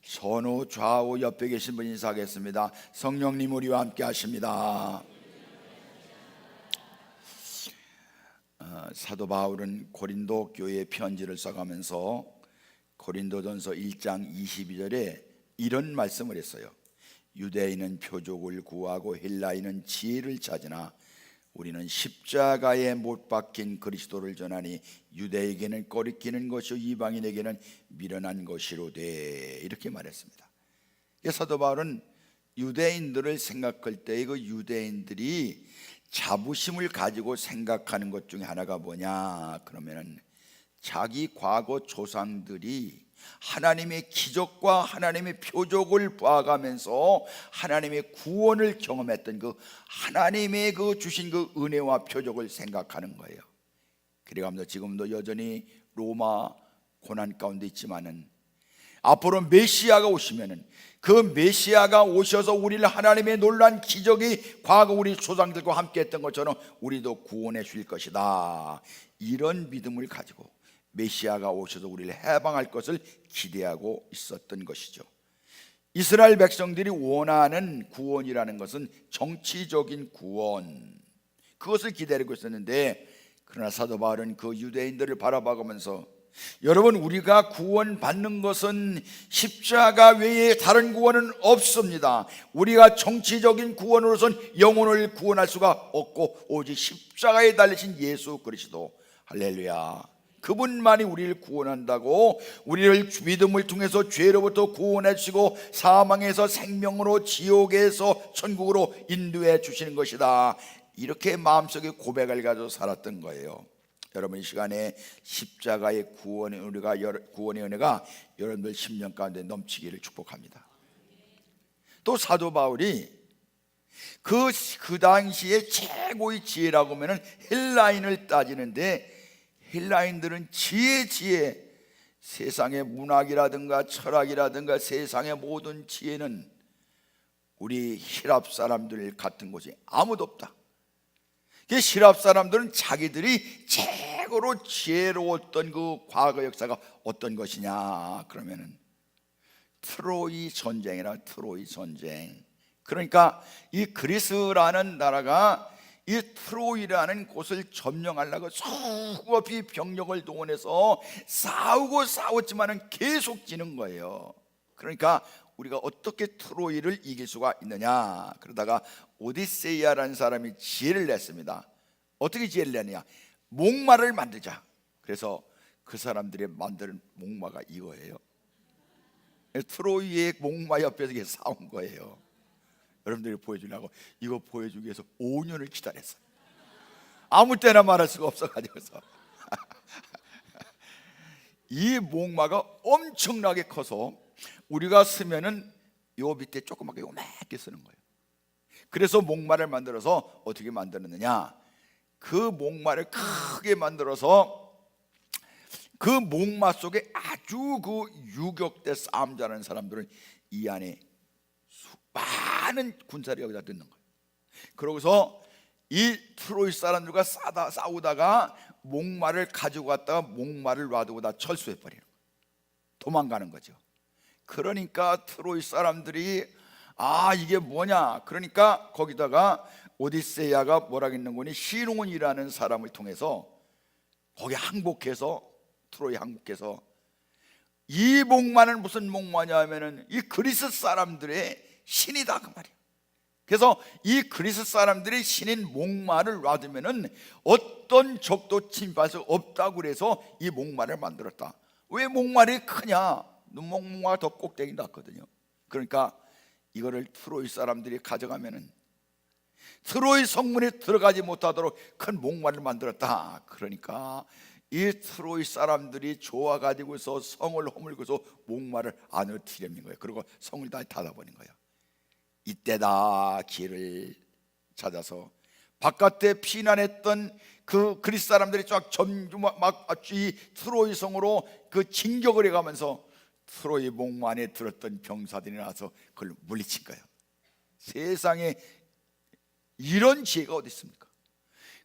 선우 좌우 옆에 계신 분 인사하겠습니다. 성령님 우리와 함께 하십니다. 사도 바울은 고린도 교회에 편지를 써가면서 고린도전서 1장 22절에 이런 말씀을 했어요. 유대인은 표적을 구하고 헬라인은 지혜를 찾으나 우리는 십자가에 못 박힌 그리스도를 전하니 유대에게는 꺼리끼는 것이요 이방인에게는 미련한 것이로되, 이렇게 말했습니다. 사도 바울은 유대인들을 생각할 때 그 유대인들이 자부심을 가지고 생각하는 것 중에 하나가 뭐냐 그러면은 자기 과거 조상들이 하나님의 기적과 하나님의 표적을 봐가면서 하나님의 구원을 경험했던 그 하나님의 그 주신 그 은혜와 표적을 생각하는 거예요. 그래가면서 지금도 여전히 로마 고난 가운데 있지만은 앞으로 메시아가 오시면은 그 메시아가 오셔서 우리를 하나님의 놀라운 기적이 과거 우리 조상들과 함께 했던 것처럼 우리도 구원해 주실 것이다, 이런 믿음을 가지고 메시아가 오셔서 우리를 해방할 것을 기대하고 있었던 것이죠. 이스라엘 백성들이 원하는 구원이라는 것은 정치적인 구원, 그것을 기다리고 있었는데, 그러나 사도 바울은 그 유대인들을 바라보면서 여러분, 우리가 구원받는 것은 십자가 외에 다른 구원은 없습니다. 우리가 정치적인 구원으로선 영혼을 구원할 수가 없고 오직 십자가에 달리신 예수 그리스도, 할렐루야, 그분만이 우리를 구원한다고, 우리를 믿음을 통해서 죄로부터 구원해 주시고 사망에서 생명으로, 지옥에서 천국으로 인도해 주시는 것이다, 이렇게 마음속에 고백을 가지고 살았던 거예요. 여러분, 이 시간에 십자가의 구원의 은혜가 여러분들 심령 가운데 넘치기를 축복합니다. 또 사도 바울이 그 당시에 최고의 지혜라고 하면 헬라인을 따지는데, 헬라인들은 지혜, 세상의 문학이라든가 철학이라든가 세상의 모든 지혜는 우리 히랍 사람들 같은 곳이 아무도 없다. 히랍 사람들은 자기들이 최고로 지혜로웠던 그 과거 역사가 어떤 것이냐 그러면은 트로이 전쟁이라, 트로이 전쟁. 그러니까 이 그리스라는 나라가 이 트로이라는 곳을 점령하려고 수없이 병력을 동원해서 싸웠지만은 계속 지는 거예요. 그러니까 우리가 어떻게 트로이를 이길 수가 있느냐, 그러다가 오디세이아라는 사람이 지혜를 냈습니다. 어떻게 지혜를 내느냐, 목마를 만들자. 그래서 그 사람들이 만드는 목마가 이거예요. 트로이의 목마 옆에서 싸운 거예요. 여러분들이 보여주려고 이거 보여주기 위해서 5년을 기다렸어요. 아무 때나 말할 수가 없어가지고서 이 목마가 엄청나게 커서 우리가 쓰면은 요 밑에 조그맣게 요만하게 쓰는 거예요. 그래서 목마를 만들어서 어떻게 만들었느냐, 그 목마를 크게 만들어서 그 목마 속에 아주 그 유격대 싸움 잘하는 사람들은 이 안에 많은 군사를 여기다 넣는 거예요. 그러고서 이 트로이 사람들과 싸우다가 목마를 가지고 갔다가 목마를 놔두고 다 철수해 버리는 거예요. 도망가는 거죠. 그러니까 트로이 사람들이 이게 뭐냐, 그러니까 거기다가 오디세이아가 뭐라고 했는 거니, 시론이라는 사람을 통해서 거기 항복해서, 트로이 항복해서, 이 목마는 무슨 목마냐 하면은 이 그리스 사람들의 신이다 그 말이에요. 그래서 이 그리스 사람들의 신인 목마를 놔두면은 어떤 적도 침입할 수 없다고 그래서 이 목마를 만들었다. 왜 목마를 크냐, 목마가 더 꼭대기 났거든요. 그러니까 이거를 트로이 사람들이 가져가면은 트로이 성문에 들어가지 못하도록 큰 목마를 만들었다. 그러니까 이 트로이 사람들이 좋아가지고서 성을 허물고서 목마를 안으로 들여민 거예요. 그리고 성을 다 닫아버린 거예요. 이때다 기회를 찾아서 바깥에 피난했던 그 그리스 사람들이 쫙 이 트로이 성으로 그 진격을 해가면서 트로이 목마 안에 들었던 병사들이 나와서 그걸 물리친 거예요. 세상에 이런 지혜가 어디 있습니까?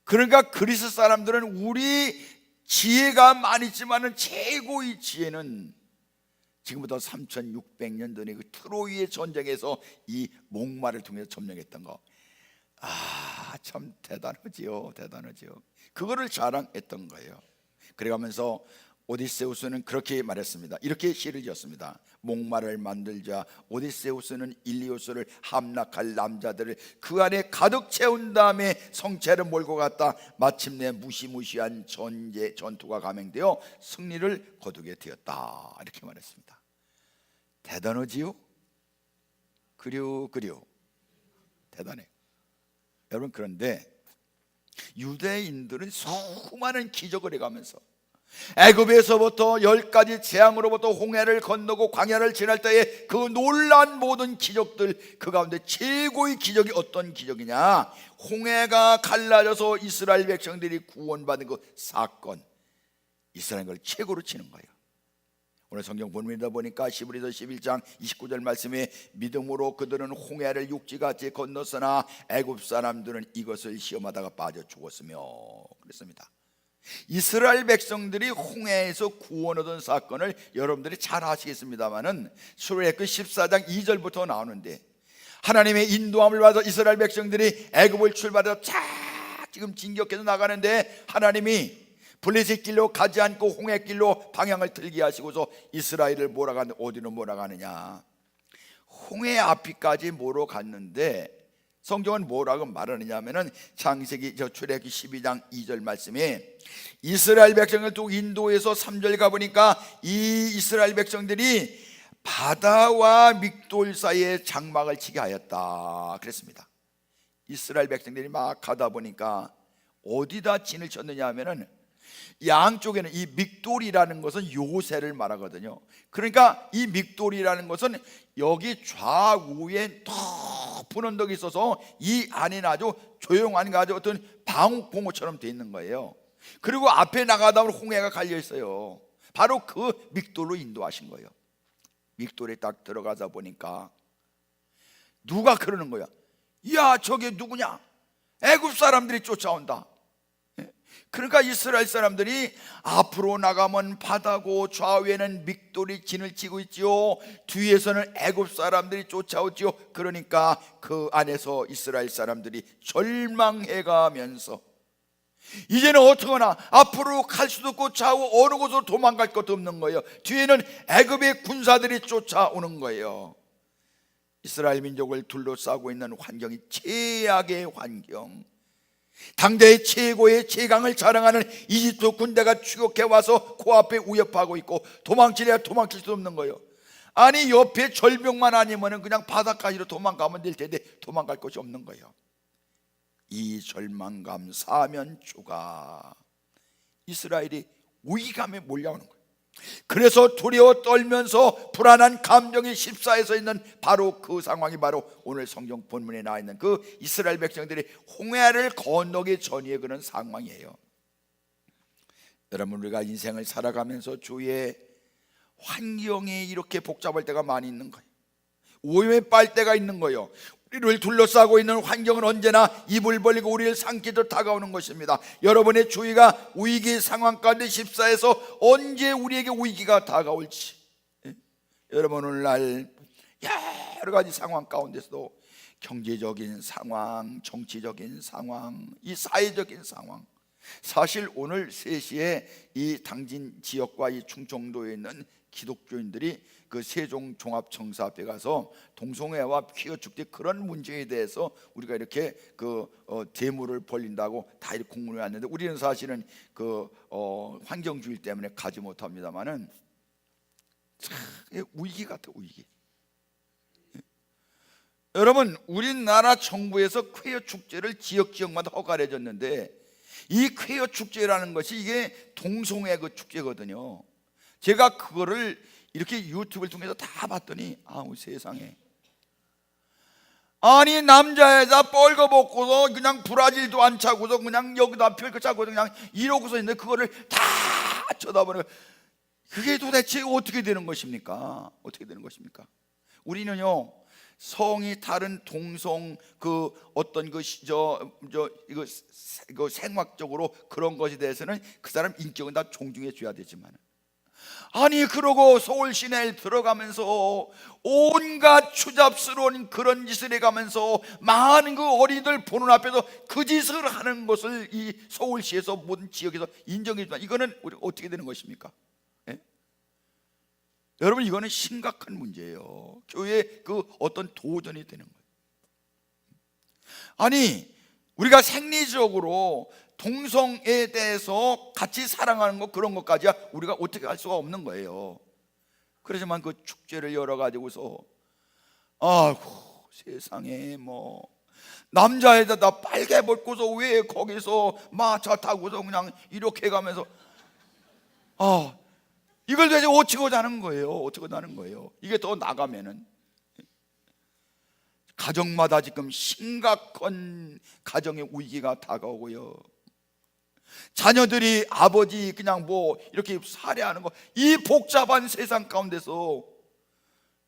그러니까 그리스 사람들은 우리 지혜가 많이 있지만은 최고의 지혜는 지금부터 3600년 전에 그 트로이의 전쟁에서 이 목마를 통해서 점령했던 거, 참 대단하지요. 그거를 자랑했던 거예요. 그래가면서 오디세우스는 그렇게 말했습니다. 이렇게 시를 지었습니다. 목마를 만들자. 오디세우스는 일리오스를 함락할 남자들을 그 안에 가득 채운 다음에 성체를 몰고 갔다. 마침내 무시무시한 전투가 감행되어 승리를 거두게 되었다. 이렇게 말했습니다. 대단하지요? 그려 대단해. 여러분, 그런데 유대인들은 수많은 기적을 해가면서 애굽에서부터 10가지 재앙으로부터 홍해를 건너고 광야를 지날 때에 그 놀란 모든 기적들, 그 가운데 최고의 기적이 어떤 기적이냐? 홍해가 갈라져서 이스라엘 백성들이 구원받은 그 사건, 이스라엘 걸 최고로 치는 거예요. 오늘 성경 본문이다 보니까 히브리서 11장 29절 말씀에 믿음으로 그들은 홍해를 육지같이 건넜으나 애굽 사람들은 이것을 시험하다가 빠져 죽었으며 그랬습니다. 이스라엘 백성들이 홍해에서 구원 얻은 사건을 여러분들이 잘 아시겠습니다마는 출애굽기 14장 2절부터 나오는데, 하나님의 인도함을 받아 이스라엘 백성들이 애굽을 출발해서 지금 진격해서 나가는데 하나님이 블레셋 길로 가지 않고 홍해 길로 방향을 틀게 하시고서 이스라엘을 몰아가는, 어디로 몰아가느냐? 홍해 앞이까지 몰아갔는데 성경은 뭐라고 말하느냐 하면은 창세기 출애굽기 12장 2절 말씀에 이스라엘 백성을 또 인도에서 3절 가보니까 이 이스라엘 백성들이 바다와 믹돌 사이에 장막을 치게 하였다 그랬습니다. 이스라엘 백성들이 막 가다 보니까 어디다 진을 쳤느냐 하면은 양쪽에는 이 믹돌이라는 것은 요새를 말하거든요. 그러니까 이 믹돌이라는 것은 여기 좌우에 높은 언덕이 있어서 이 안에는 아주 조용한 아주 어떤 방울봉어처럼 돼 있는 거예요. 그리고 앞에 나가다 보면 홍해가 갈려 있어요. 바로 그 믹돌로 인도하신 거예요. 믹돌에 딱 들어가서 보니까 누가 그러는 거야? 야, 저게 누구냐? 애굽 사람들이 쫓아온다. 그러니까 이스라엘 사람들이 앞으로 나가면 바다고 좌우에는 믹돌이 진을 치고 있지요, 뒤에서는 애굽 사람들이 쫓아오지요. 그러니까 그 안에서 이스라엘 사람들이 절망해가면서 이제는 어떡하나, 앞으로 갈 수도 없고 좌우 어느 곳으로 도망갈 것도 없는 거예요. 뒤에는 애굽의 군사들이 쫓아오는 거예요. 이스라엘 민족을 둘러싸고 있는 환경이 최악의 환경, 당대의 최고의 최강을 자랑하는 이집트 군대가 추격해 와서 코앞에 위협하고 있고 도망치려야 도망칠 수 없는 거예요. 아니, 옆에 절벽만 아니면 그냥 바닷가로 도망가면 될 텐데 도망갈 곳이 없는 거예요. 이 절망감, 사면초가 이스라엘이 위기감에 몰려오는 거예요. 그래서 두려워 떨면서 불안한 감정이 휩싸여서 있는 바로 그 상황이 바로 오늘 성경 본문에 나와 있는 그 이스라엘 백성들이 홍해를 건너기 전의 그런 상황이에요. 여러분, 우리가 인생을 살아가면서 주위에 환경이 이렇게 복잡할 때가 많이 있는 거예요. 오염에 빨 때가 있는 거예요. 우리를 둘러싸고 있는 환경은 언제나 입을 벌리고 우리를 삼키듯 다가오는 것입니다. 여러분의 주위가 위기 상황 가운데 휩싸여서 언제 우리에게 위기가 다가올지, 여러분 오늘날 여러 가지 상황 가운데서도 경제적인 상황, 정치적인 상황, 이 사회적인 상황, 사실 오늘 3시에 이 당진 지역과 이 충청도에 있는 기독교인들이 그 세종 종합청사 앞에 가서 동성애와 퀴어 축제 그런 문제에 대해서 우리가 이렇게 대물을 벌린다고 다 이렇게 공문을 왔는데, 우리는 사실은 환경주의 때문에 가지 못합니다만은 참 위기 같아, 위기. 여러분, 우리나라 정부에서 퀴어 축제를 지역마다 허가를 해줬는데, 이 퀴어 축제라는 것이 이게 동성애 그 축제거든요. 제가 그거를 이렇게 유튜브를 통해서 다 봤더니 아우 세상에, 아니 남자애자 뻘거벗고서 그냥 브라질도 안 차고서 그냥 여기다 펼거 차고 그냥 이러고서 있는데 그거를 다 쳐다보는, 그게 도대체 어떻게 되는 것입니까? 어떻게 되는 것입니까? 우리는요, 성이 다른 동성 어떤 이거 생학적으로 그런 것에 대해서는 그 사람 인격은 다 존중해 줘야 되지만, 아니 그러고 서울 시내에 들어가면서 온갖 추잡스러운 그런 짓을 해가면서 많은 그 어린이들 보는 앞에서 그 짓을 하는 것을 이 서울시에서 모든 지역에서 인정해주면 이거는 우리가 어떻게 되는 것입니까? 예? 여러분 이거는 심각한 문제예요. 교회의 그 어떤 도전이 되는 거예요. 아니 우리가 생리적으로 동성애에 대해서 같이 사랑하는 것 그런 것까지야 우리가 어떻게 할 수가 없는 거예요. 그렇지만 그 축제를 열어가지고서 아이고 세상에 뭐 남자애들 빨개 벗고서 왜 거기서 마차 타고서 그냥 이렇게 가면서 이걸 도대체 어찌고자 하는 거예요. 어찌고자 하는 거예요. 이게 더 나가면은 가정마다 지금 심각한 가정의 위기가 다가오고요. 자녀들이 아버지 그냥 뭐 이렇게 살해하는 거, 이 복잡한 세상 가운데서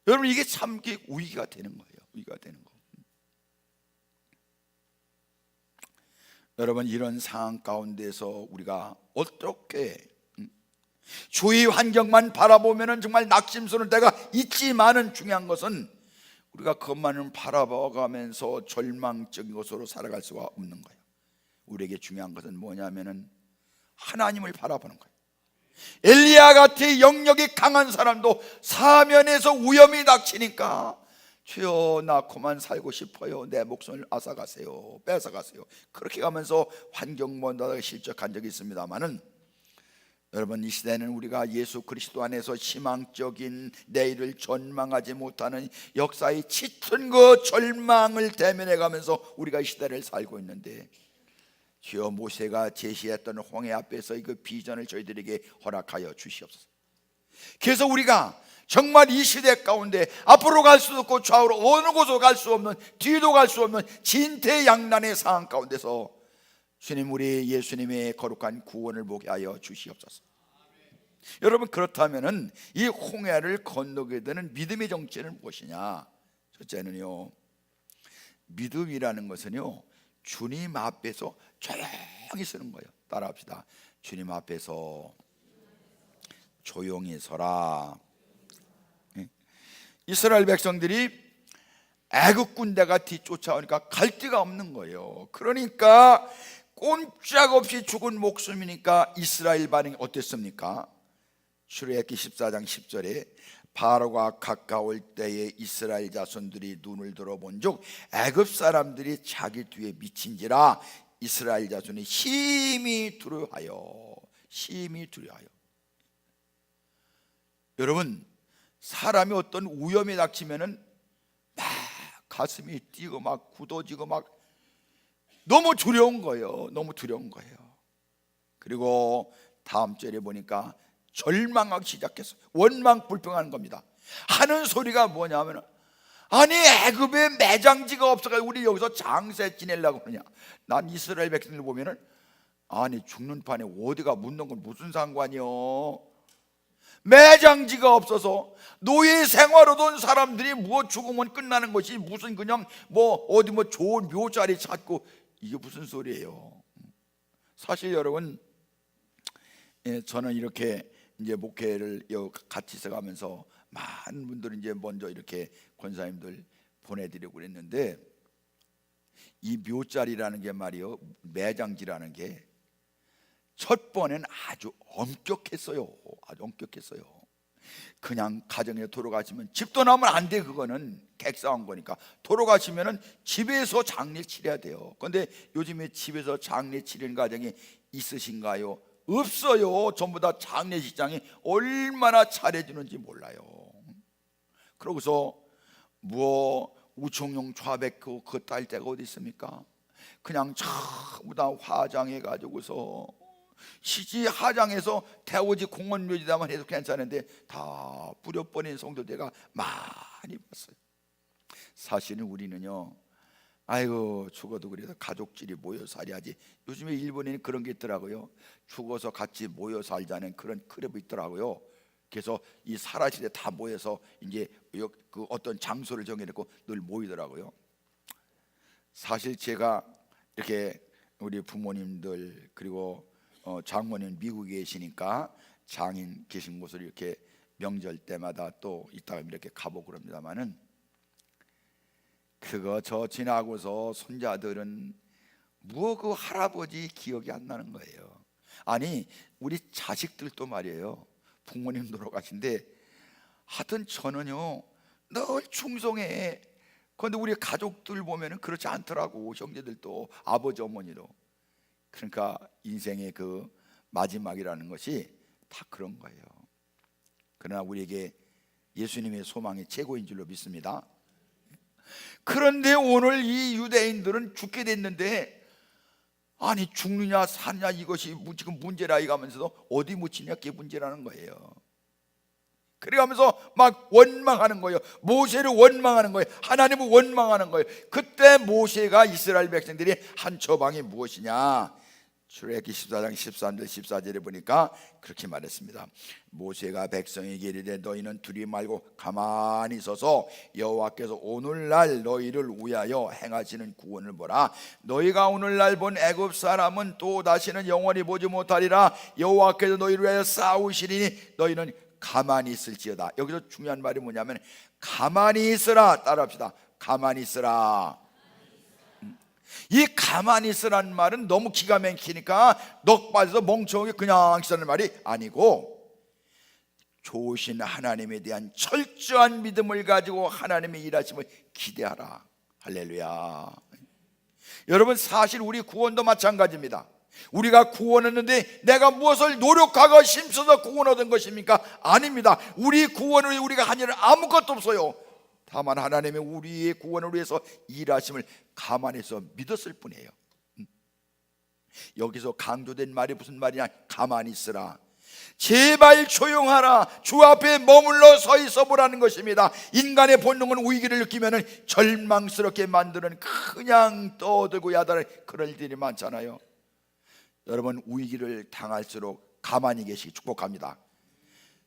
여러분 이게 참 위기가 되는 거예요. 위기가 되는 거. 여러분 이런 상황 가운데서 우리가 어떻게 주위 환경만 바라보면은 정말 낙심스러운 때가 있지만은 중요한 것은 우리가 그것만을 바라봐가면서 절망적인 것으로 살아갈 수가 없는 거예요. 우리에게 중요한 것은 뭐냐면은 하나님을 바라보는 거예요. 엘리야 같이 영역이 강한 사람도 사면에서 위험이 닥치니까 주여 나 그만 살고 싶어요, 내 목숨을 앗아가세요, 뺏어가세요, 그렇게 가면서 환경보다 실족한 적이 있습니다만은 여러분 이 시대는 우리가 예수 그리스도 안에서 희망적인 내일을 전망하지 못하는 역사의 짙은 그 절망을 대면해 가면서 우리가 이 시대를 살고 있는데 주여 모세가 제시했던 홍해 앞에서 그 비전을 저희들에게 허락하여 주시옵소서. 그래서 우리가 정말 이 시대 가운데 앞으로 갈 수도 없고 좌우로 어느 곳으로 갈 수 없는, 뒤도 갈 수 없는 진퇴양난의 상황 가운데서 주님 우리 예수님의 거룩한 구원을 보게 하여 주시옵소서. 여러분 그렇다면은 이 홍해를 건너게 되는 믿음의 정체는 무엇이냐? 첫째는요, 믿음이라는 것은요 주님 앞에서 조용히 서는 거예요. 따라합시다. 주님 앞에서 조용히 서라. 이스라엘 백성들이 애국 군대가 뒤쫓아오니까 갈 데가 없는 거예요. 그러니까 꼼짝없이 죽은 목숨이니까 이스라엘 반응이 어땠습니까? 출애굽기 14장 10절에 바로가 가까울 때에 이스라엘 자손들이 눈을 들어본즉 애굽 사람들이 자기 뒤에 미친지라 이스라엘 자손이 심히 두려워하여. 여러분 사람이 어떤 위험에 닥치면은 막 가슴이 뛰고 막 굳어지고 막 너무 두려운 거예요. 너무 두려운 거예요. 그리고 다음 절에 보니까 절망하기 시작했어요. 원망불평하는 겁니다. 하는 소리가 뭐냐면 아니 애굽에 매장지가 없어가지고 우리 여기서 장세 지내려고 그러냐. 난 이스라엘 백성들 보면은 아니 죽는 판에 어디가 묻는 건 무슨 상관이요. 매장지가 없어서 노예 생활하던 사람들이 뭐 죽으면 끝나는 것이 무슨 그냥 뭐 어디 뭐 좋은 묘자리 찾고 이게 무슨 소리예요. 사실 여러분 저는 이렇게 이제 목회를 같이 있어가면서 많은 분들이 이제 먼저 이렇게 권사님들 보내드리고 그랬는데 이 묘자리라는 게 말이요 매장지라는 게 첫 번엔 아주 엄격했어요. 아주 엄격했어요. 그냥 가정에 돌아가시면 집도 나오면 안 돼. 그거는 객사한 거니까. 돌아가시면은 집에서 장례 치러야 돼요. 그런데 요즘에 집에서 장례 치르는 가정이 있으신가요? 없어요. 전부 다 장례식장이 얼마나 잘해주는지 몰라요. 그러고서 뭐 우총용 좌백 그거 딸 데가 어디 있습니까? 그냥 전부 다 화장해 가지고서 시지 화장해서 태워지 공원 묘지다만 해도 괜찮은데 다 뿌려버린 성도들가 많이 봤어요. 사실은 우리는요 아이고 죽어도 그래도 가족끼리 모여 살아야지. 요즘에 일본에는 그런 게 있더라고요. 죽어서 같이 모여 살자는 그런 클럽이 있더라고요. 그래서 이 살아시대 다 모여서 이제 그 어떤 장소를 정해놓고 늘 모이더라고요. 사실 제가 이렇게 우리 부모님들 그리고 장모님 미국에 계시니까 장인 계신 곳을 이렇게 명절 때마다 또 이따가 이렇게 가보고 그럽니다마는, 그거 저 지나고서 손자들은 뭐 그 할아버지 기억이 안 나는 거예요. 아니 우리 자식들도 말이에요. 부모님 돌아가신데 하여튼 저는요 늘 충성해. 그런데 우리 가족들 보면은 그렇지 않더라고. 형제들도 아버지 어머니도. 그러니까 인생의 그 마지막이라는 것이 다 그런 거예요. 그러나 우리에게 예수님의 소망이 최고인 줄로 믿습니다. 그런데 오늘 이 유대인들은 죽게 됐는데, 아니 죽느냐 사느냐 이것이 지금 문제라 이가면서도 어디 묻히냐 그게 문제라는 거예요. 그래가면서 막 원망하는 거예요. 모세를 원망하는 거예요. 하나님을 원망하는 거예요. 그때 모세가 이스라엘 백성들이 한 처방이 무엇이냐, 출애굽기 14장 13절 14절에 보니까 그렇게 말했습니다. 모세가 백성에게 이르되 너희는 두려워 말고 가만히 서서 여호와께서 오늘날 너희를 위하여 행하시는 구원을 보라. 너희가 오늘날 본 애굽 사람은 또 다시는 영원히 보지 못하리라. 여호와께서 너희를 위하여 싸우시리니 너희는 가만히 있을지어다. 여기서 중요한 말이 뭐냐면 가만히 있으라. 따라합시다. 가만히 있으라. 이 가만히 있으라는 말은 너무 기가 막히니까 넋 빠져서 멍청하게 그냥 있으라는 말이 아니고, 좋으신 하나님에 대한 철저한 믿음을 가지고 하나님의 일하심을 기대하라. 할렐루야. 여러분 사실 우리 구원도 마찬가지입니다. 우리가 구원했는데 내가 무엇을 노력하고 힘써서 구원 얻은 것입니까? 아닙니다. 우리 구원을 우리가 한 일은 아무것도 없어요. 다만 하나님의 우리의 구원을 위해서 일하심을 가만히서 믿었을 뿐이에요. 여기서 강조된 말이 무슨 말이냐? 가만히 있으라. 제발 조용하라. 주 앞에 머물러 서 있어 보라는 것입니다. 인간의 본능은 위기를 느끼면 절망스럽게 만드는 그냥 떠들고 야단을 그럴 일이 많잖아요. 여러분 위기를 당할수록 가만히 계시기 축복합니다.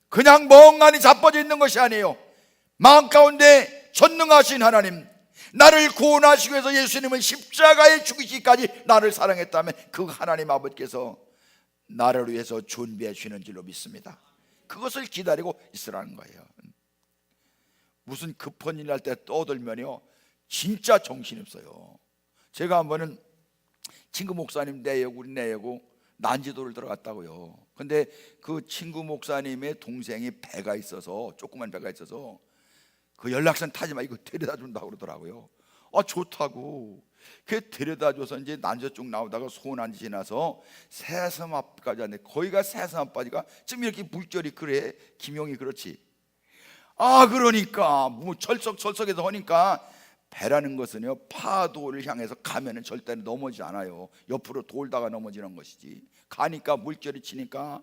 그냥 멍하니 자빠져 있는 것이 아니에요. 마음 가운데 전능하신 하나님, 나를 구원하시기 위해서 예수님은 십자가에 죽이시기까지 나를 사랑했다면 그 하나님 아버지께서 나를 위해서 준비해 주시는 줄로 믿습니다. 그것을 기다리고 있으라는 거예요. 무슨 급한 일 날 때 떠들면요 진짜 정신이 없어요. 제가 한번은 친구 목사님 내외고 우리 내외고 난지도를 들어갔다고요. 근데 그 친구 목사님의 동생이 배가 있어서, 조그만 배가 있어서 그 연락선 타지 마 이거 데려다 준다고 그러더라고요. 아 좋다고. 그 데려다 줘서 이제 난저 쭉 나오다가 소난지 지나서 새섬 앞까지 왔는데, 거기가 새섬 앞까지가 지금 이렇게 물결이 그래. 김용이 그렇지. 아 그러니까 뭐 철석철석해서 하니까, 배라는 것은요 파도를 향해서 가면은 절대 넘어지지 않아요. 옆으로 돌다가 넘어지는 것이지. 가니까 물결이 치니까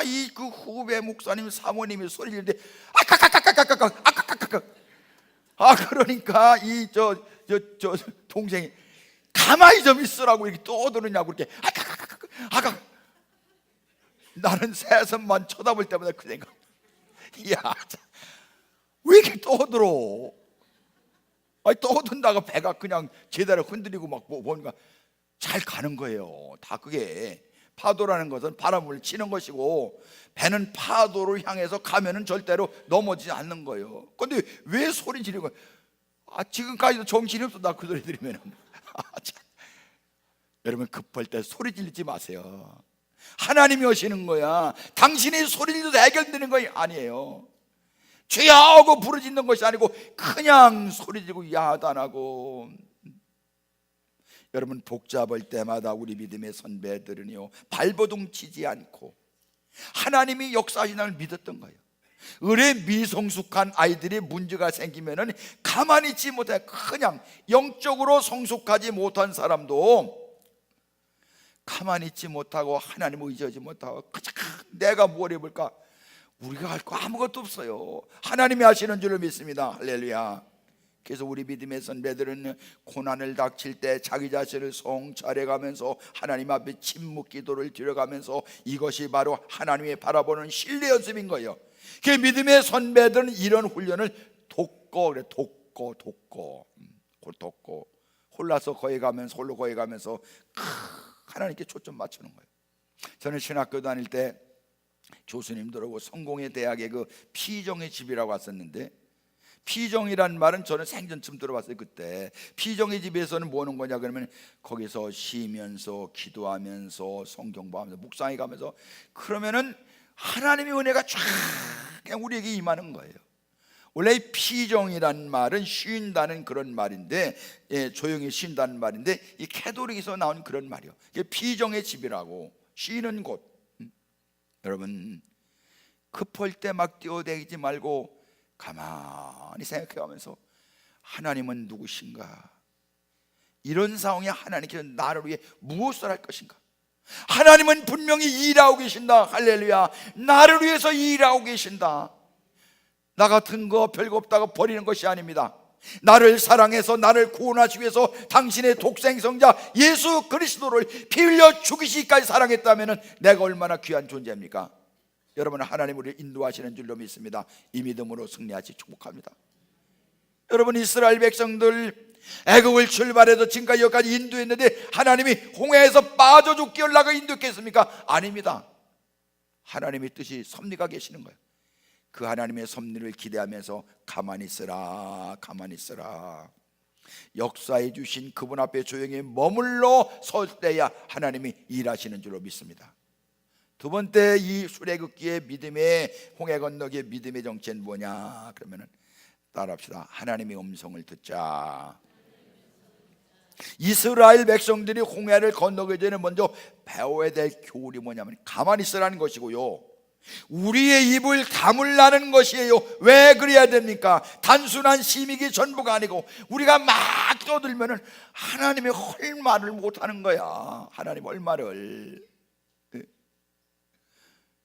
이 그 후배 목사님 사모님이 소리 지르는데 그러니까 이 저 동생이 가만히 좀 있으라고 이렇게 떠드느냐고 이렇게 나는 새섬만 쳐다볼 때마다 그 생각, 이야 왜 이렇게 떠들어? 떠든다가 배가 그냥 제대로 흔들리고 막 보니까 잘 가는 거예요. 다 그게 파도라는 것은 바람을 치는 것이고, 배는 파도를 향해서 가면은 절대로 넘어지지 않는 거예요. 근데 왜 소리 지르고, 지금까지도 정신이 없어 나 그 소리 들으면은. 여러분 급할 때 소리 지르지 마세요. 하나님이 오시는 거야. 당신이 소리 질러도 해결되는 거 아니에요. 주여 하고 부르짖는 것이 아니고 그냥 소리지르고 야단하고. 여러분 복잡할 때마다 우리 믿음의 선배들은요 발버둥 치지 않고 하나님이 역사하시는 걸 믿었던 거예요. 의뢰 미성숙한 아이들이 문제가 생기면은 가만히 있지 못해. 그냥 영적으로 성숙하지 못한 사람도 가만히 있지 못하고 하나님을 의지하지 못하고 그냥 내가 뭘 해볼까? 우리가 할 거 아무것도 없어요. 하나님이 하시는 줄을 믿습니다. 할렐루야. 그래서 우리 믿음의 선배들은 고난을 닥칠 때 자기 자신을 성찰해가면서 하나님 앞에 침묵 기도를 드려가면서, 이것이 바로 하나님의 바라보는 신뢰 연습인 거예요. 그 믿음의 선배들은 이런 훈련을 돕고 홀라서 거해가면서 홀로 거해가면서 하나님께 초점 맞추는 거예요. 저는 신학교 다닐 때 교수님들하고 성공회 대학의 그 피정의 집이라고 왔었는데, 피정이란 말은 저는 생전 처음 들어봤어요. 그때 피정의 집에서는 뭐 하는 거냐 그러면 거기서 쉬면서 기도하면서 성경 보면서 묵상해 가면서, 그러면은 하나님의 은혜가 쫙 그냥 우리에게 임하는 거예요. 원래 피정이란 말은 쉰다는 그런 말인데, 조용히 쉰다는 말인데, 이 캐톨릭에서 나온 그런 말이요. 이게 피정의 집이라고, 쉬는 곳. 여러분, 급할 때 막 뛰어다니지 말고 가만히 생각해가면서 하나님은 누구신가? 이런 상황에 하나님께서 나를 위해 무엇을 할 것인가? 하나님은 분명히 일하고 계신다. 할렐루야. 나를 위해서 일하고 계신다. 나 같은 거 별거 없다고 버리는 것이 아닙니다. 나를 사랑해서 나를 구원하시기 위해서 당신의 독생성자 예수 그리스도를 피 흘려 죽이시기까지 사랑했다면 내가 얼마나 귀한 존재입니까? 여러분, 하나님 우리를 인도하시는 줄로 믿습니다. 이 믿음으로 승리하시 축복합니다. 여러분, 이스라엘 백성들 애굽을 출발해서 지금까지 여기까지 인도했는데 하나님이 홍해에서 빠져 죽게 하려고 인도했겠습니까? 아닙니다. 하나님의 뜻이 섭리가 계시는 거예요. 그 하나님의 섭리를 기대하면서 가만히 있으라, 가만히 있으라. 역사해 주신 그분 앞에 조용히 머물러 설 때야 하나님이 일하시는 줄로 믿습니다. 두 번째, 이 출애굽기의 믿음의, 홍해 건너기의 믿음의 정체는 뭐냐 그러면은 따라합시다. 하나님의 음성을 듣자. 이스라엘 백성들이 홍해를 건너기 전에 먼저 배워야 될 교훈이 뭐냐면 가만히 있으라는 것이고요, 우리의 입을 다물라는 것이에요. 왜 그래야 됩니까? 단순한 심익이 전부가 아니고 우리가 막 떠들면은 하나님의 할 말을 못하는 거야. 하나님 할 말을.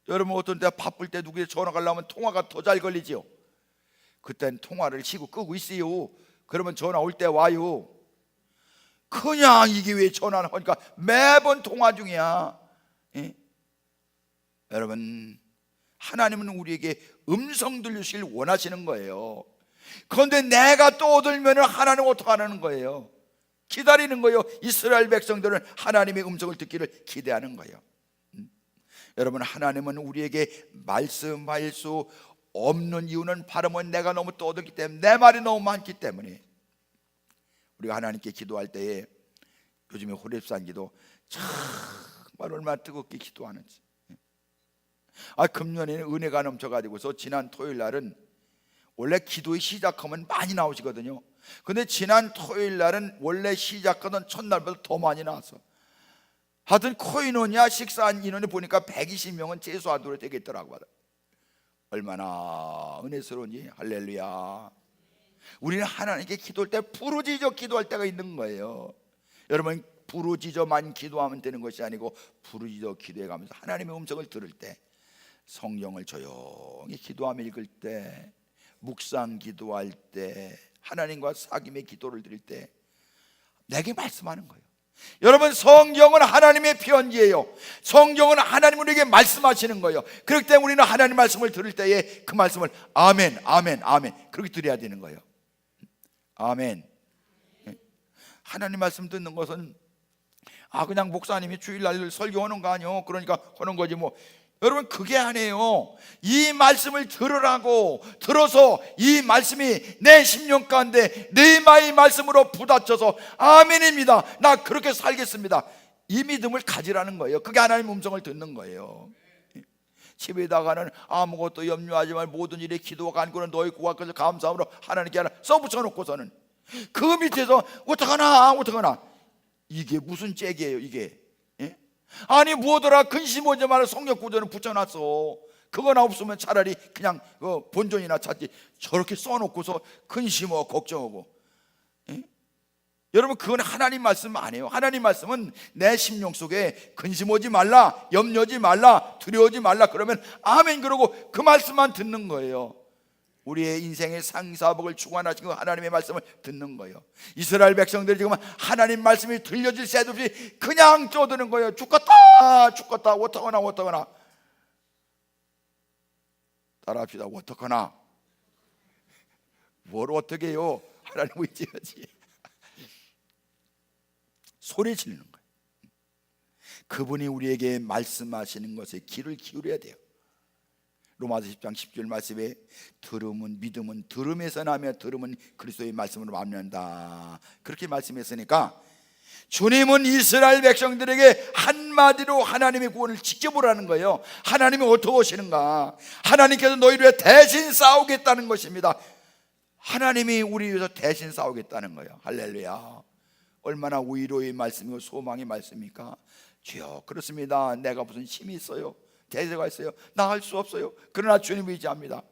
여러분, 어떤 때 바쁠 때 누구에 전화가 가려면 통화가 더 잘 걸리지요. 그땐 통화를 쉬고 끄고 있어요. 그러면 전화 올 때 와요. 그냥 이게 왜 전화를 하니까 매번 통화 중이야. 여러분, 하나님은 우리에게 음성 들리시길 원하시는 거예요. 그런데 내가 떠들면 하나님은 어떻게 하는 거예요? 기다리는 거예요. 이스라엘 백성들은 하나님의 음성을 듣기를 기대하는 거예요. 여러분, 하나님은 우리에게 말씀할 수 없는 이유는 바로 내가 너무 떠들기 때문에, 내 말이 너무 많기 때문에. 우리가 하나님께 기도할 때에 요즘에 호렙산 기도 정말 얼마나 뜨겁게 기도하는지. 금년에는 은혜가 넘쳐가지고서 지난 토요일 날은, 원래 기도의 시작하면 많이 나오시거든요. 근데 지난 토요일 날은 원래 시작하던 첫날보다 더 많이 나왔어. 하여튼 코인원이야 식사한 인원이 보니까 120명은 최소한으로 되겠더라고요. 얼마나 은혜스러운지. 할렐루야. 우리는 하나님께 기도할 때 부르짖어 기도할 때가 있는 거예요. 여러분, 부르짖어만 기도하면 되는 것이 아니고 부르짖어 기도해가면서 하나님의 음성을 들을 때, 성경을 조용히 기도하며 읽을 때, 묵상 기도할 때, 하나님과 사귐의 기도를 드릴 때 내게 말씀하는 거예요. 여러분, 성경은 하나님의 편지예요. 성경은 하나님 우리에게 말씀하시는 거예요. 그렇기 때문에 우리는 하나님 말씀을 들을 때에 그 말씀을 아멘, 아멘, 아멘 그렇게 들어야 되는 거예요. 아멘. 하나님 말씀 듣는 것은 그냥 목사님이 주일날 설교하는 거 아니요, 그러니까 하는 거지 뭐. 여러분, 그게 아니에요. 이 말씀을 들으라고, 들어서 이 말씀이 내 심령 가운데 내 마음의 말씀으로 부딪혀서 아멘입니다, 나 그렇게 살겠습니다, 이 믿음을 가지라는 거예요. 그게 하나님 음성을 듣는 거예요. 집에다가는 아무것도 염려하지 말 모든 일에 기도와 간구는 너희 구하께서 감사함으로 하나님께 하나 써붙여 놓고서는 그 밑에서 어떡하나 어떡하나, 이게 무슨 잭이에요 이게? 아니 무엇더라 근심하지 말라 성경 구절은 붙여놨어. 그거나 없으면 차라리 그냥 본전이나 찾지, 저렇게 써놓고서 근심하고 걱정하고. 여러분, 그건 하나님 말씀 아니에요. 하나님 말씀은 내 심령 속에 근심하지 말라, 염려하지 말라, 두려워하지 말라 그러면 아멘 그러고 그 말씀만 듣는 거예요. 우리의 인생의 상사복을 주관하시고 하나님의 말씀을 듣는 거예요. 이스라엘 백성들이 지금 하나님 말씀이 들려질 새도 없이 그냥 쪼드는 거예요. 죽겠다 죽겠다 어떡하나 어떡하나. 따라합시다. 어떡하나. 뭘 어떻게 해요? 하나님 의지하지. 소리 지르는 거예요. 그분이 우리에게 말씀하시는 것에 귀를 기울여야 돼요. 로마서 10장 10절 말씀에 들음은 믿음은 들음에서 나며 들음은 그리스도의 말씀으로 만난다, 그렇게 말씀했으니까 주님은 이스라엘 백성들에게 한마디로 하나님의 구원을 지켜보라는 거예요. 하나님이 어떻게 오시는가? 하나님께서 너희를 위해 대신 싸우겠다는 것입니다. 하나님이 우리 위해서 대신 싸우겠다는 거예요. 할렐루야. 얼마나 위로의 말씀이고 소망의 말씀입니까? 주여, 그렇습니다. 내가 무슨 힘이 있어요? 대세가 있어요? 나 할 수 없어요. 그러나 주님을 의지합니다.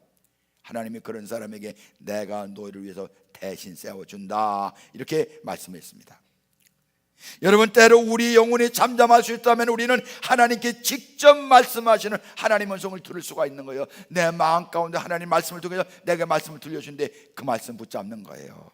하나님이 그런 사람에게 내가 너희를 위해서 대신 세워준다, 이렇게 말씀했습니다. 여러분, 때로 우리 영혼이 잠잠할 수 있다면 우리는 하나님께 직접 말씀하시는 하나님의 음성을 들을 수가 있는 거예요. 내 마음 가운데 하나님 말씀을 통해서 내가 말씀을 들려주는데 그 말씀 붙잡는 거예요.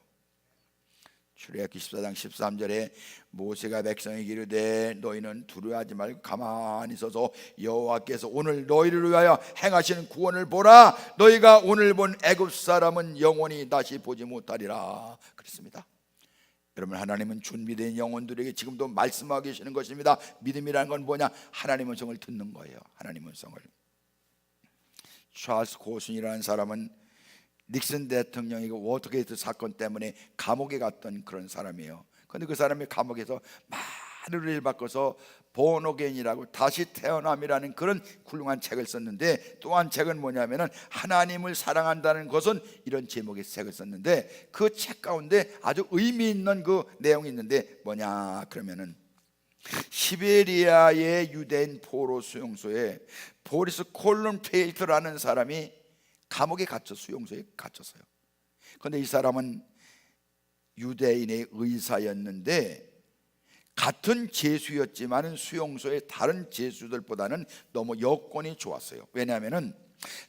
출애굽기 14장 13절에 모세가 백성에게 이르되 너희는 두려워하지 말고 가만히 서서 여호와께서 오늘 너희를 위하여 행하시는 구원을 보라. 너희가 오늘 본 애굽 사람은 영원히 다시 보지 못하리라, 그랬습니다. 여러분, 하나님은 준비된 영혼들에게 지금도 말씀하고 계시는 것입니다. 믿음이라는 건 뭐냐? 하나님의 음성을 듣는 거예요. 하나님의 음성을. 찰스 고슨이라는 사람은 닉슨 대통령이 워터게이트 사건 때문에 감옥에 갔던 그런 사람이에요. 그런데 그 사람이 감옥에서 많은 일을 바꿔서 본어게인이라고 다시 태어남이라는 그런 훌륭한 책을 썼는데, 또 한 책은 뭐냐면은 하나님을 사랑한다는 것은, 이런 제목의 책을 썼는데 그 책 가운데 아주 의미 있는 그 내용이 있는데 뭐냐 그러면은 시베리아의 유대인 포로 수용소에 보리스 콜룬페일트라는 사람이 감옥에 갇혀 수용소에 갇혔어요. 그런데 이 사람은 유대인의 의사였는데 같은 죄수였지만 수용소의 다른 죄수들보다는 너무 여건이 좋았어요. 왜냐하면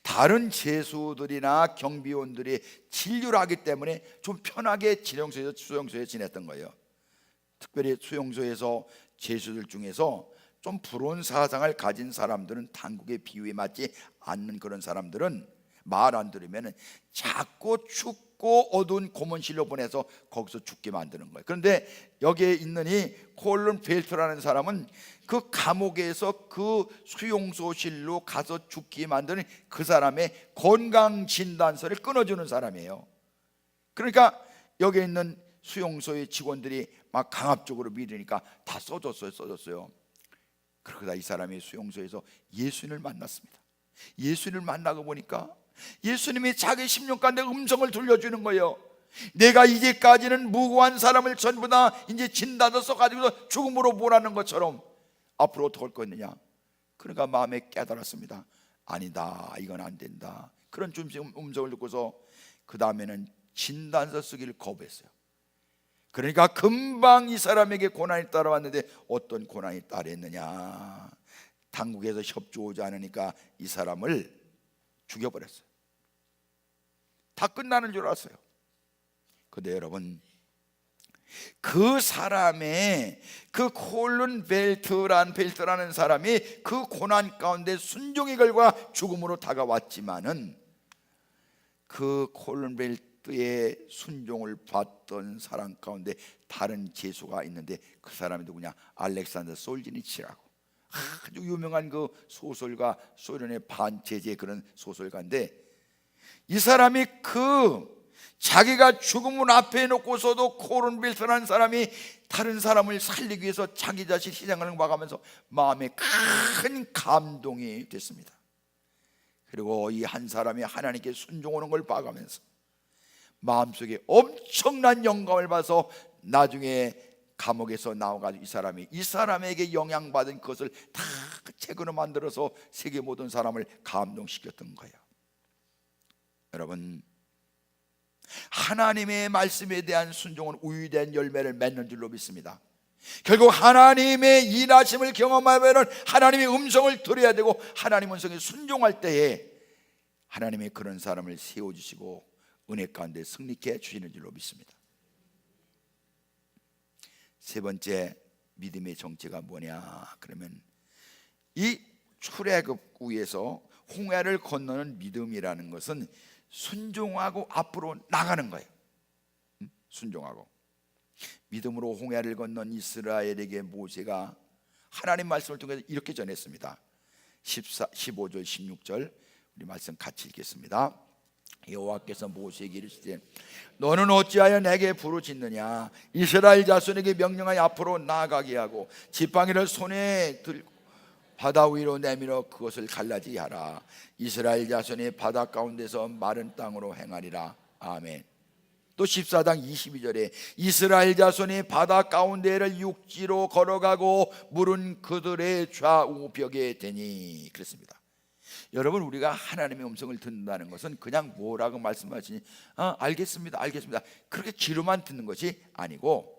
다른 죄수들이나 경비원들이 진료를 하기 때문에 좀 편하게 수용소에 지냈던 거예요. 특별히 수용소에서 죄수들 중에서 좀 불온 사상을 가진 사람들은, 당국의 비유에 맞지 않는 그런 사람들은 말 안 들으면 자꾸 춥고 어두운 고문실로 보내서 거기서 죽게 만드는 거예요. 그런데 여기에 있는 이 콜론 벨트라는 사람은 그 감옥에서 그 수용소실로 가서 죽게 만드는 그 사람의 건강진단서를 끊어주는 사람이에요. 그러니까 여기에 있는 수용소의 직원들이 막 강압적으로 믿으니까 다 써줬어요. 그러다 이 사람이 수용소에서 예수님을 만났습니다. 예수님을 만나고 보니까 예수님이 자기 심령 가운데 음성을 들려주는 거예요. 내가 이제까지는 무고한 사람을 전부 다 이제 진단서 써가지고 죽음으로 몰아넣은 것처럼 앞으로 어떻게 할 거느냐. 그러니까 마음에 깨달았습니다. 아니다, 이건 안 된다. 그런 음성을 듣고서 그 다음에는 진단서 쓰기를 거부했어요. 그러니까 금방 이 사람에게 고난이 따라왔는데 어떤 고난이 따르했느냐. 당국에서 협조하지 않으니까 이 사람을 죽여버렸어요. 다 끝나는 줄 알았어요. 그런데 여러분, 그 사람의 그 콜론 벨트라는 사람이 그 고난 가운데 순종의 결과 죽음으로 다가왔지만은 그 콜론 벨트의 순종을 받던 사람 가운데 다른 죄수가 있는데 그 사람이 누구냐? 알렉산더 솔지니치라고 아주 유명한 그 소설가, 소련의 반체제 그런 소설가인데, 이 사람이 자기가 죽음을 앞에 놓고서도 콜론 벨트라는 사람이 다른 사람을 살리기 위해서 자기 자신 희생을 봐가면서 마음에 큰 감동이 됐습니다. 그리고 이 한 사람이 하나님께 순종하는 걸 봐가면서 마음속에 엄청난 영감을 받아서 나중에 감옥에서 나와가지고 이 사람에게 영향받은 것을 다 책으로 만들어서 세계 모든 사람을 감동시켰던 거예요. 여러분, 하나님의 말씀에 대한 순종은 우유된 열매를 맺는 줄로 믿습니다. 결국 하나님의 일하심을 경험하면 하나님의 음성을 들어야 되고, 하나님의 음성에 순종할 때에 하나님의 그런 사람을 세워주시고 은혜 가운데 승리케 해주시는 줄로 믿습니다. 세 번째 믿음의 정체가 뭐냐 그러면 이 출애굽기에서 홍해를 건너는 믿음이라는 것은 순종하고 앞으로 나가는 거예요. 순종하고 믿음으로 홍해를 건넌 이스라엘에게 모세가 하나님 말씀을 통해서 이렇게 전했습니다. 15절 16절 우리 말씀 같이 읽겠습니다. 여호와께서 모세에게 이르시되 너는 어찌하여 내게 부르짖느냐? 이스라엘 자손에게 명령하여 앞으로 나아가게 하고 지팡이를 손에 들고 바다 위로 내밀어 그것을 갈라지게 하라. 이스라엘 자손이 바다 가운데서 마른 땅으로 행하리라. 아멘. 또 14장 22절에 이스라엘 자손이 바다 가운데를 육지로 걸어가고 물은 그들의 좌우벽에 되니 그랬습니다. 여러분, 우리가 하나님의 음성을 듣는다는 것은 그냥 뭐라고 말씀하시니 알겠습니다 알겠습니다 그렇게 귀로만 듣는 것이 아니고,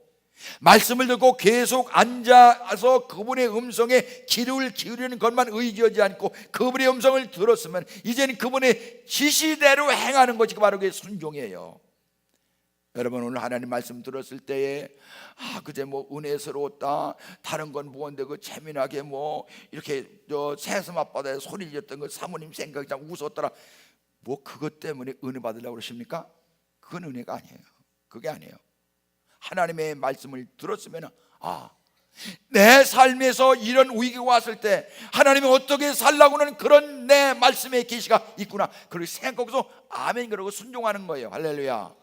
말씀을 듣고 계속 앉아서 그분의 음성에 귀를 기울이는 것만 의지하지 않고 그분의 음성을 들었으면 이제는 그분의 지시대로 행하는 것이 바로 그게 순종이에요. 여러분, 오늘 하나님 말씀 들었을 때에 그제 은혜스러웠다, 다른 건 뭔데 재미나게 이렇게 새삼 앞바다에 소리 지었던 그 사모님 생각이 참 웃었더라, 그것 때문에 은혜 받으려고 그러십니까? 그건 은혜가 아니에요. 그게 아니에요. 하나님의 말씀을 들었으면 내 삶에서 이런 위기가 왔을 때 하나님이 어떻게 살라고는 그런 내 말씀의 계시가 있구나, 그렇게 생각하고서 아멘 그러고 순종하는 거예요. 할렐루야.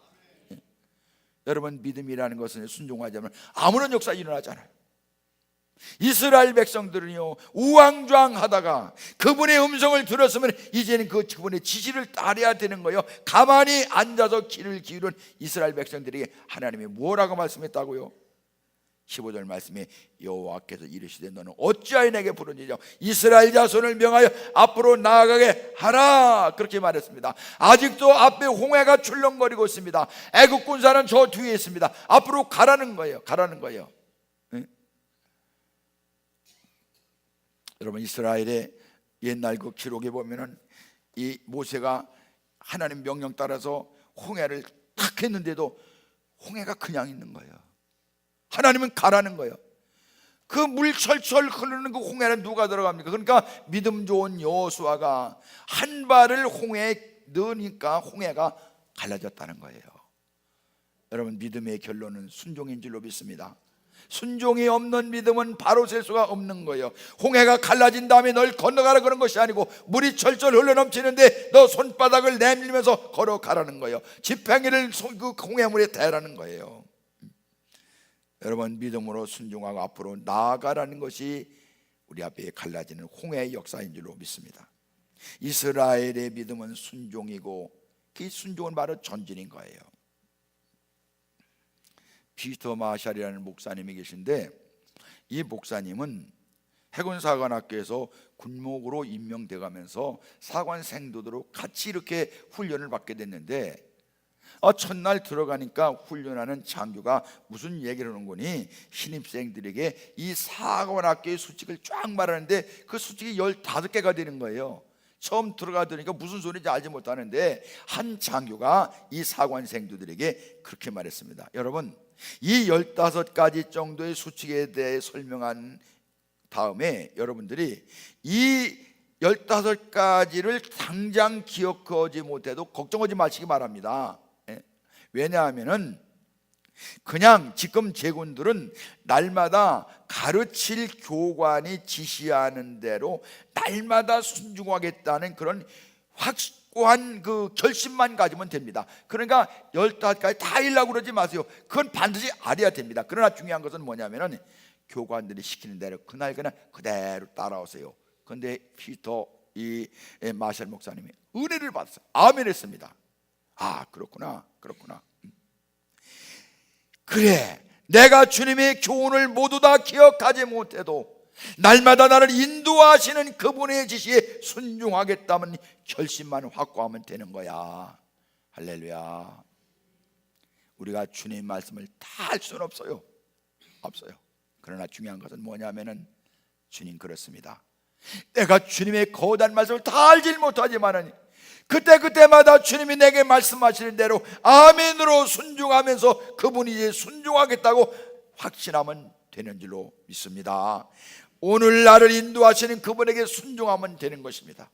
여러분, 믿음이라는 것은 순종하지 않으면 아무런 역사 일어나지 않아요. 이스라엘 백성들은요, 우왕좌왕하다가 그분의 음성을 들었으면 이제는 그분의 지시를 따라야 되는 거예요. 가만히 앉아서 귀를 기울인 이스라엘 백성들에게 하나님이 뭐라고 말씀했다고요? 15절 말씀에 여호와께서 이르시되 너는 어찌하여 내게 부르짖냐? 이스라엘 자손을 명하여 앞으로 나아가게 하라, 그렇게 말했습니다. 아직도 앞에 홍해가 출렁거리고 있습니다. 애굽 군사는 저 뒤에 있습니다. 앞으로 가라는 거예요. 가라는 거예요. 여러분, 이스라엘의 옛날 그 기록에 보면은 이 모세가 하나님 명령 따라서 홍해를 탁 했는데도 홍해가 그냥 있는 거예요. 하나님은 가라는 거예요. 그 물 철철 흐르는 그 홍해는 누가 들어갑니까? 그러니까 믿음 좋은 여호수아가 한 발을 홍해에 넣으니까 홍해가 갈라졌다는 거예요. 여러분, 믿음의 결론은 순종인 줄로 믿습니다. 순종이 없는 믿음은 바로 셀 수가 없는 거예요. 홍해가 갈라진 다음에 널 건너가라 그런 것이 아니고, 물이 철철 흘러넘치는데 너 손바닥을 내밀면서 걸어가라는 거예요. 지팡이를 그 홍해물에 대라는 거예요. 여러분, 믿음으로 순종하고 앞으로 나아가라는 것이 우리 앞에 갈라지는 홍해의 역사인 줄로 믿습니다. 이스라엘의 믿음은 순종이고 그 순종은 바로 전진인 거예요. 피터 마샬이라는 목사님이 계신데, 이 목사님은 해군사관학교에서 군목으로 임명돼 가면서 사관 생도들로 같이 이렇게 훈련을 받게 됐는데, 첫날 들어가니까 훈련하는 장교가 무슨 얘기를 하는 거니, 신입생들에게 이 사관학교의 수칙을 쫙 말하는데 그 수칙이 15개가 되는 거예요. 처음 들어가더니까 무슨 소리인지 알지 못하는데 한 장교가 이 사관생들에게 그렇게 말했습니다. 여러분, 이 15가지 정도의 수칙에 대해 설명한 다음에 여러분들이 이 15가지를 당장 기억하지 못해도 걱정하지 마시기 바랍니다. 왜냐하면은 그냥 지금 제군들은 날마다 가르칠 교관이 지시하는 대로 날마다 순종하겠다는 그런 확고한 그 결심만 가지면 됩니다. 그러니까 15가지 다 하려고 그러지 마세요. 그건 반드시 알아야 됩니다. 그러나 중요한 것은 뭐냐면은 교관들이 시키는 대로 그날 그대로 따라오세요. 그런데 피터 이 마샬 목사님이 은혜를 받았어요. 아멘 했습니다. 그렇구나. 그래, 내가 주님의 교훈을 모두 다 기억하지 못해도 날마다 나를 인도하시는 그분의 지시에 순종하겠다면 결심만 확고하면 되는 거야. 할렐루야. 우리가 주님 말씀을 다 할 수는 없어요. 그러나 중요한 것은 뭐냐면은 주님 그렇습니다. 내가 주님의 거대한 말씀을 다 알지 못하지만은 그때마다 주님이 내게 말씀하시는 대로 아멘으로 순종하면서 그분이 이제 순종하겠다고 확신하면 되는 줄로 믿습니다. 오늘 나를 인도하시는 그분에게 순종하면 되는 것입니다.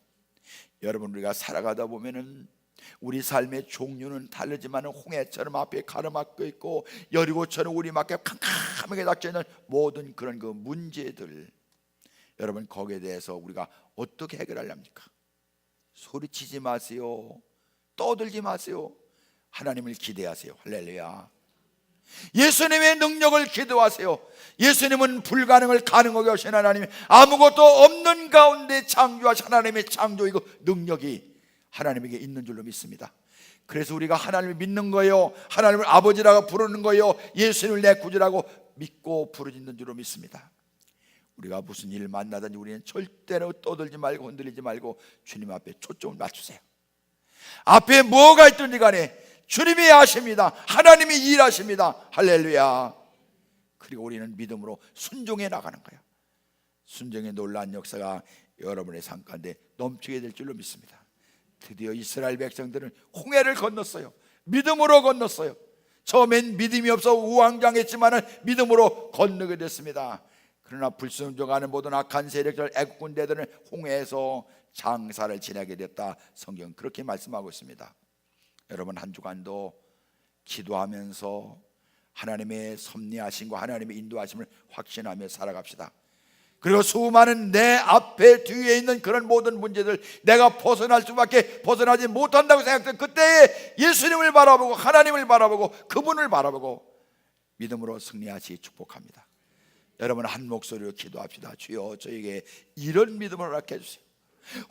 여러분, 우리가 살아가다 보면은 우리 삶의 종류는 다르지만 홍해처럼 앞에 가로막혀 있고 여리고처럼 우리 앞에 캄캄하게 닥쳐있는 모든 그런 그 문제들, 여러분 거기에 대해서 우리가 어떻게 해결하렵니까? 소리치지 마세요. 떠들지 마세요. 하나님을 기대하세요. 할렐루야. 예수님의 능력을 기도하세요. 예수님은 불가능을 가능하게 하신 하나님, 아무것도 없는 가운데 창조하신 하나님의 창조이고 능력이 하나님에게 있는 줄로 믿습니다. 그래서 우리가 하나님을 믿는 거예요. 하나님을 아버지라고 부르는 거예요. 예수님을 내 구주라고 믿고 부르짖는 줄로 믿습니다. 우리가 무슨 일을 만나든지 우리는 절대로 떠들지 말고 흔들리지 말고 주님 앞에 초점을 맞추세요. 앞에 뭐가 있든지 간에 주님이 하십니다. 하나님이 일하십니다. 할렐루야. 그리고 우리는 믿음으로 순종해 나가는 거예요. 순종의 놀라운 역사가 여러분의 삶 가운데 넘치게 될 줄로 믿습니다. 드디어 이스라엘 백성들은 홍해를 건넜어요. 믿음으로 건넜어요. 처음엔 믿음이 없어 우왕좌왕했지만 믿음으로 건너게 됐습니다. 그러나 불순종하는 모든 악한 세력들, 애국 군대들은 홍해에서 장사를 지내게 됐다. 성경 그렇게 말씀하고 있습니다. 여러분 한 주간도 기도하면서 하나님의 섭리하심과 하나님의 인도하심을 확신하며 살아갑시다. 그리고 수많은 내 앞에 뒤에 있는 그런 모든 문제들, 내가 벗어날 수밖에 벗어나지 못한다고 생각된 그때에 예수님을 바라보고 하나님을 바라보고 그분을 바라보고 믿음으로 승리하시 축복합니다. 여러분 한 목소리로 기도합시다. 주여 저에게 이런 믿음을 허락해 주세요.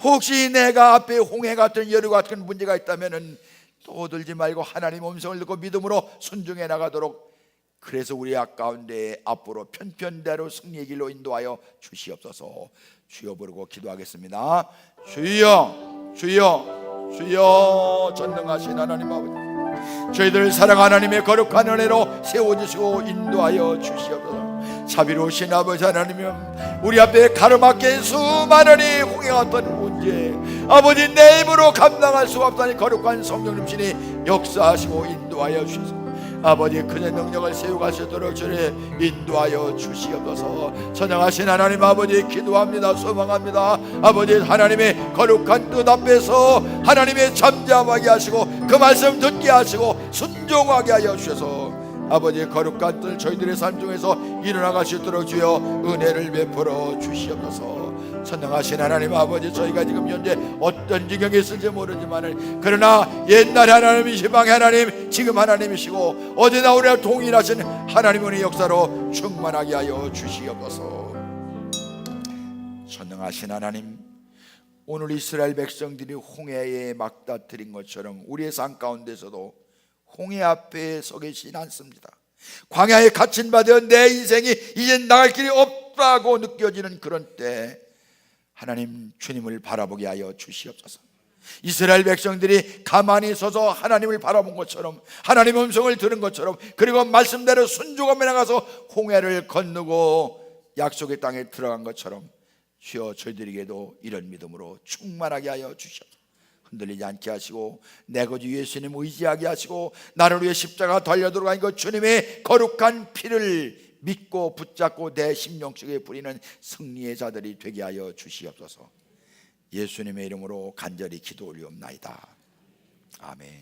혹시 내가 앞에 홍해 같은 여리고 같은 문제가 있다면 떠들지 말고 하나님 음성을 듣고 믿음으로 순종해 나가도록, 그래서 우리 가운데 앞으로 편편대로 승리의 길로 인도하여 주시옵소서. 주여 부르고 기도하겠습니다. 주여 주여 주여 전능하신 하나님 아버지, 저희들 사랑 하나님의 거룩한 은혜로 세워주시고 인도하여 주시옵소서. 자비로우신 아버지 하나님이여, 우리 앞에 가로막힌 수많은 이 홍해 같은 문제, 아버지 내 힘으로 감당할 수 없다니 거룩한 성령님 신이 역사하시고 인도하여 주시옵소서. 아버지 그의 능력을 세워가시도록 저를 인도하여 주시옵소서. 전능하신 하나님 아버지 기도합니다. 소망합니다. 아버지 하나님의 거룩한 뜻 앞에서 하나님의 잠잠하게 하시고 그 말씀 듣게 하시고 순종하게 하여 주셔서 아버지의 거룩한 뜻 저희들의 삶 중에서 일어나갈 수 있도록 주여 은혜를 베풀어 주시옵소서. 전능하신 하나님 아버지, 저희가 지금 현재 어떤 지경에 있을지 모르지만 그러나 옛날 하나님이시방 하나님, 지금 하나님이시고 어디나 우리와 동일하신 하나님의 역사로 충만하게 하여 주시옵소서. 전능하신 하나님, 오늘 이스라엘 백성들이 홍해에 막다트린 것처럼 우리의 삶 가운데서도 홍해 앞에 서 계시진 않습니다. 광야에 갇힌 바 되어 내 인생이 이제 나갈 길이 없다고 느껴지는 그런 때 하나님 주님을 바라보게 하여 주시옵소서. 이스라엘 백성들이 가만히 서서 하나님을 바라본 것처럼, 하나님 음성을 들은 것처럼, 그리고 말씀대로 순종하며 나가서 홍해를 건너고 약속의 땅에 들어간 것처럼 주여 저희들에게도 이런 믿음으로 충만하게 하여 주시옵소서. 흔들리지 않게 하시고 내 거주 예수님 의지하게 하시고 나를 위해 십자가 달려들어가 간 그 주님의 거룩한 피를 믿고 붙잡고 내 심령 속에 뿌리는 승리의 자들이 되게 하여 주시옵소서. 예수님의 이름으로 간절히 기도 올리옵나이다. 아멘.